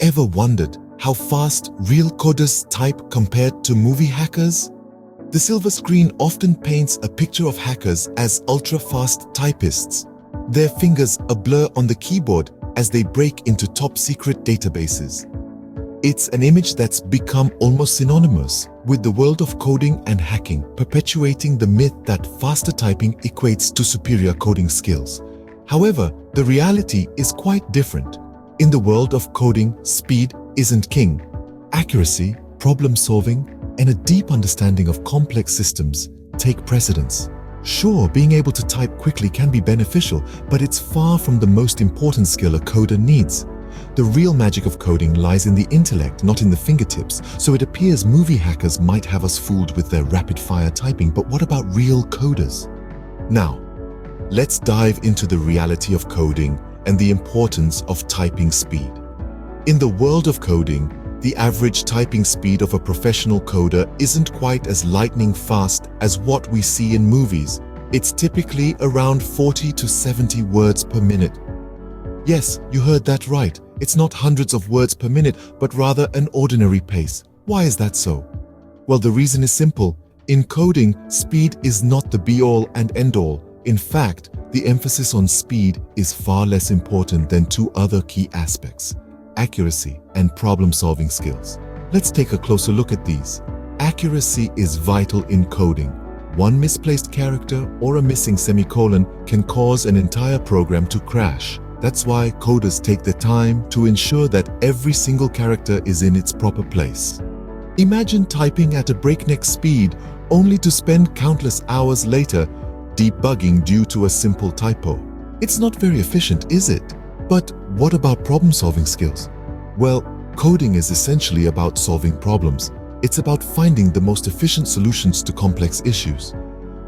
ever wondered how fast real coders type compared to movie hackers? The silver screen often paints a picture of hackers as ultra-fast typists, their fingers a blur on the keyboard as they break into top-secret databases. It's an image that's become almost synonymous with the world of coding and hacking, perpetuating the myth that faster typing equates to superior coding skills. However, the reality is quite different. In the world of coding, speed isn't king. Accuracy, problem-solving, and a deep understanding of complex systems take precedence. Sure, being able to type quickly can be beneficial, but it's far from the most important skill a coder needs. The real magic of coding lies in the intellect, not in the fingertips, so it appears movie hackers might have us fooled with their rapid-fire typing, but what about real coders? Now, let's dive into the reality of coding and the importance of typing speed. In the world of coding, the average typing speed of a professional coder isn't quite as lightning fast as what we see in movies. It's typically around 40 to 70 words per minute. Yes, you heard that right. It's not hundreds of words per minute, but rather an ordinary pace. Why is that so? Well, the reason is simple. In coding, speed is not the be-all and end-all. In fact, the emphasis on speed is far less important than two other key aspects: accuracy and problem-solving skills. Let's take a closer look at these. Accuracy is vital in coding. One misplaced character or a missing semicolon can cause an entire program to crash. That's why coders take the time to ensure that every single character is in its proper place. Imagine typing at a breakneck speed only to spend countless hours later debugging due to a simple typo. It's not very efficient, is it? But what about problem-solving skills? Well, coding is essentially about solving problems. It's about finding the most efficient solutions to complex issues.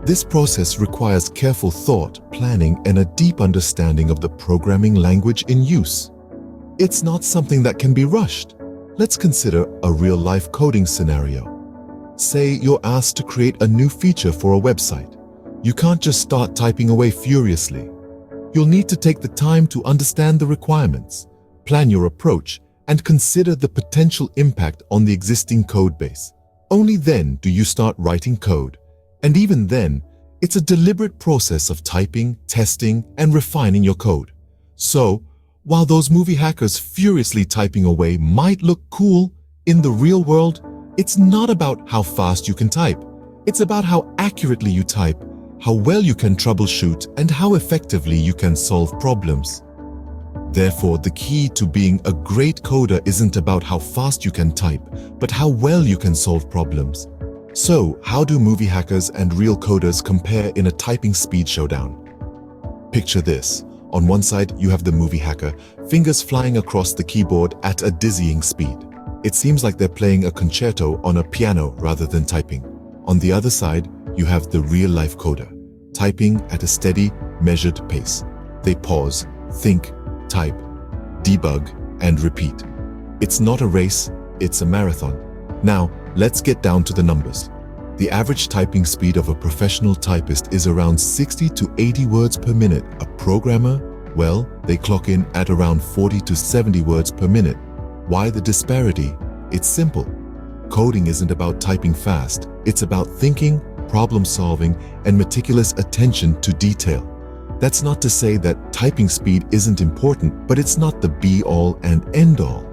This process requires careful thought, planning, and a deep understanding of the programming language in use. It's not something that can be rushed. Let's consider a real-life coding scenario. Say you're asked to create a new feature for a website. You can't just start typing away furiously. You'll need to take the time to understand the requirements, plan your approach, and consider the potential impact on the existing code base. Only then do you start writing code. And even then, it's a deliberate process of typing, testing, and refining your code. So, while those movie hackers furiously typing away might look cool, in the real world, it's not about how fast you can type. It's about how accurately you type, how well you can troubleshoot, and how effectively you can solve problems. Therefore, the key to being a great coder isn't about how fast you can type, but how well you can solve problems. So, how do movie hackers and real coders compare in a typing speed showdown? Picture this. On one side, you have the movie hacker, fingers flying across the keyboard at a dizzying speed. It seems like they're playing a concerto on a piano rather than typing. On the other side, you have the real-life coder, typing at a steady, measured pace. They pause, think, type, debug, and repeat. It's not a race, it's a marathon. Now, let's get down to the numbers. The average typing speed of a professional typist is around 60 to 80 words per minute. A programmer, well, they clock in at around 40 to 70 words per minute. Why the disparity? It's simple. Coding isn't about typing fast. It's about thinking, problem solving, and meticulous attention to detail. That's not to say that typing speed isn't important, but it's not the be-all and end-all.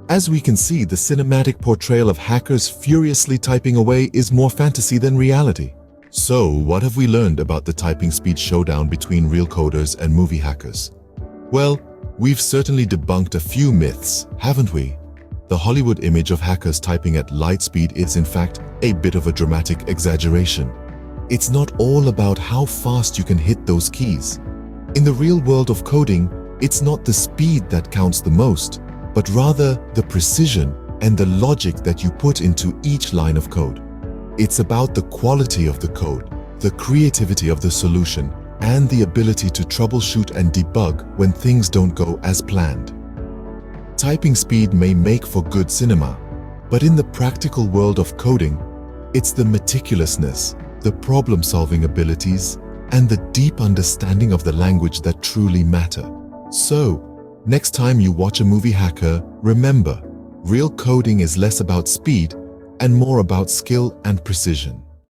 As we can see, the cinematic portrayal of hackers furiously typing away is more fantasy than reality. So, what have we learned about the typing speed showdown between real coders and movie hackers? Well, we've certainly debunked a few myths, haven't we? The Hollywood image of hackers typing at light speed is, in fact, a bit of a dramatic exaggeration. It's not all about how fast you can hit those keys. In the real world of coding, it's not the speed that counts the most, but rather the precision and the logic that you put into each line of code. It's about the quality of the code, the creativity of the solution, and the ability to troubleshoot and debug when things don't go as planned. Typing speed may make for good cinema, but in the practical world of coding, it's the meticulousness, the problem-solving abilities, and the deep understanding of the language that truly matter. So, Next time you watch a movie hacker, remember, real coding is less about speed and more about skill and precision.